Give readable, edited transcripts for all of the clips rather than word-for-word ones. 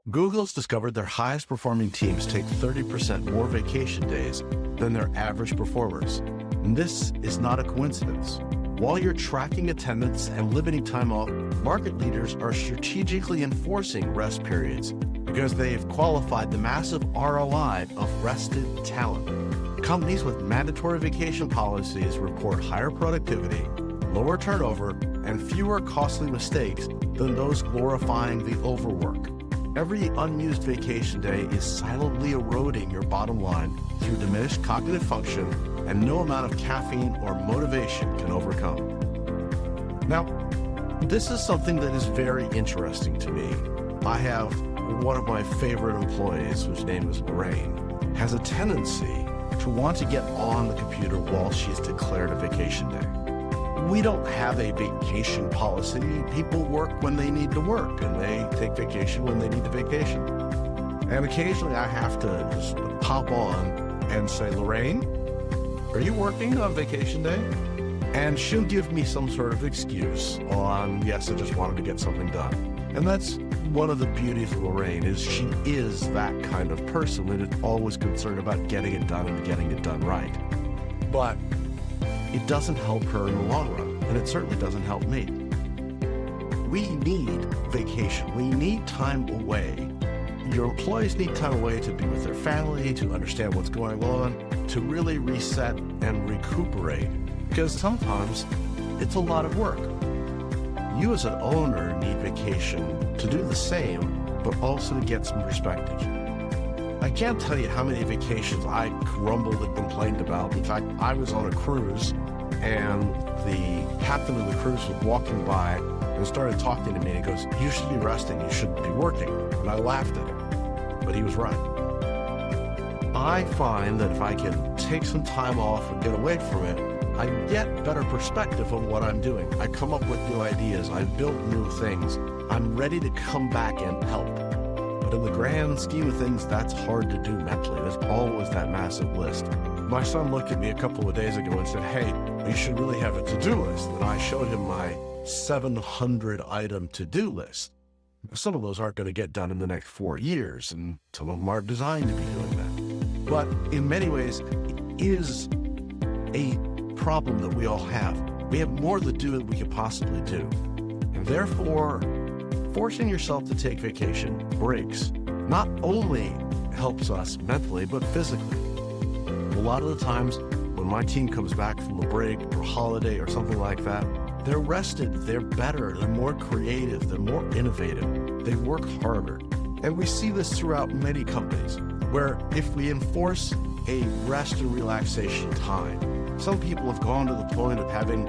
Google's discovered their highest performing teams take 30% more vacation days than their average performers. And this is not a coincidence. While you're tracking attendance and limiting time off, market leaders are strategically enforcing rest periods because they've qualified the massive ROI of rested talent. Companies with mandatory vacation policies report higher productivity, lower turnover, and fewer costly mistakes than those glorifying the overwork. Every unused vacation day is silently eroding your bottom line through diminished cognitive function and no amount of caffeine or motivation can overcome. Now, this is something that is very interesting to me. I have one of my favorite employees, whose name is Lorraine, has a tendency to want to get on the computer while she's declared a vacation day. We don't have a vacation policy. People work when they need to work, and they take vacation when they need to vacation. And occasionally I have to just pop on and say, Lorraine, are you working on vacation day? And she'll give me some sort of excuse on, yes, I just wanted to get something done. And that's one of the beauties of Lorraine, is she is that kind of person that is always concerned about getting it done and getting it done right. But it doesn't help her in the long run, and it certainly doesn't help me. We need vacation. We need time away. Your employees need time away to be with their family, to understand what's going on, to really reset and recuperate, because sometimes it's a lot of work. You as an owner need vacation to do the same, but also to get some perspective. I can't tell you how many vacations I grumbled and complained about. In fact, I was on a cruise and the captain of the cruise was walking by and started talking to me and he goes, you should be resting, you shouldn't be working. And I laughed at him, but he was right. I find that if I can take some time off and get away from it, I get better perspective on what I'm doing. I come up with new ideas, I build new things. I'm ready to come back and help. But in the grand scheme of things, that's hard to do mentally. There's always that massive list. My son looked at me a couple of days ago and said, hey, you should really have a to-do list. And I showed him my 700 item to-do list. Some of those aren't going to get done in the next 4 years, and some of them aren't designed to be doing that. But in many ways, it is a problem that we all have. We have more to do than we could possibly do. And therefore, forcing yourself to take vacation, breaks, not only helps us mentally, but physically. A lot of the times when my team comes back from a break or a holiday or something like that, they're rested, they're better, they're more creative, they're more innovative, they work harder. And we see this throughout many companies, where if we enforce a rest and relaxation time, some people have gone to the point of having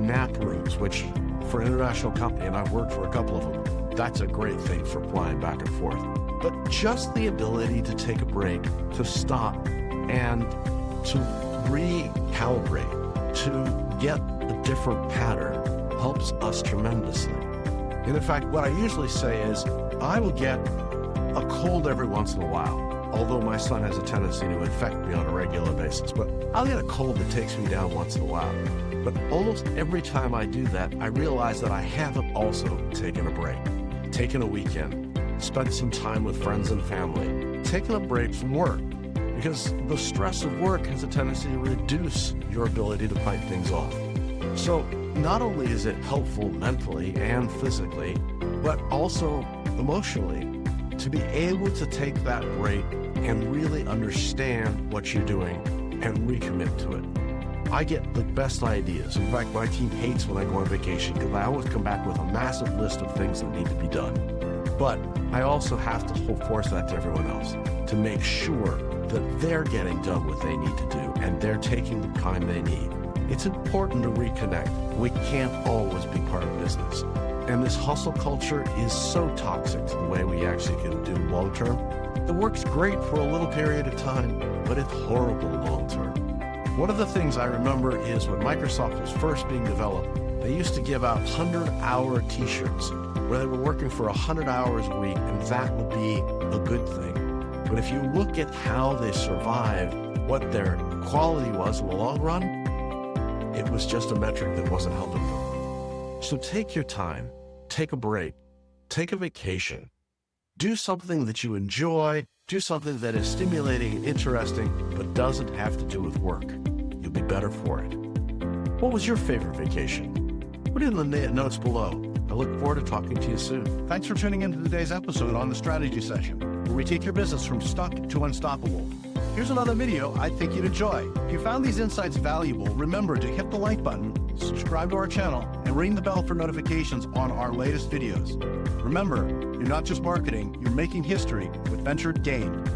nap rooms, which for an international company, and I've worked for a couple of them, that's a great thing for flying back and forth. But just the ability to take a break, to stop, and to recalibrate, to get a different pattern helps us tremendously. And in fact, what I usually say is, I will get a cold every once in a while, although my son has a tendency to infect me on a regular basis, but I'll get a cold that takes me down once in a while. But almost every time I do that, I realize that I haven't also taken a break, taken a weekend, spent some time with friends and family, taken a break from work, because the stress of work has a tendency to reduce your ability to fight things off. So not only is it helpful mentally and physically, but also emotionally, to be able to take that break and really understand what you're doing and recommit to it. I get the best ideas. In fact, my team hates when I go on vacation because I always come back with a massive list of things that need to be done. But I also have to force that to everyone else to make sure that they're getting done what they need to do and they're taking the time they need. It's important to reconnect. We can't always be part of business. And this hustle culture is so toxic to the way we actually can do long term. It works great for a little period of time, but it's horrible long term. One of the things I remember is when Microsoft was first being developed, they used to give out 100-hour t-shirts where they were working for 100 hours a week, and that would be a good thing. But if you look at how they survived, what their quality was in the long run, it was just a metric that wasn't helping them. So take your time, take a break, take a vacation, Do something that you enjoy, do something that is stimulating and interesting, but doesn't have to do with work. You'll be better for it. What was your favorite vacation? Put it in the notes below. I look forward to talking to you soon. Thanks for tuning into today's episode on The Strategy Session, where we take your business from stuck to unstoppable. Here's another video I think you'd enjoy. If you found these insights valuable, remember to hit the like button, subscribe to our channel, and ring the bell for notifications on our latest videos. Remember, you're not just marketing, you're making history with Venture Gained.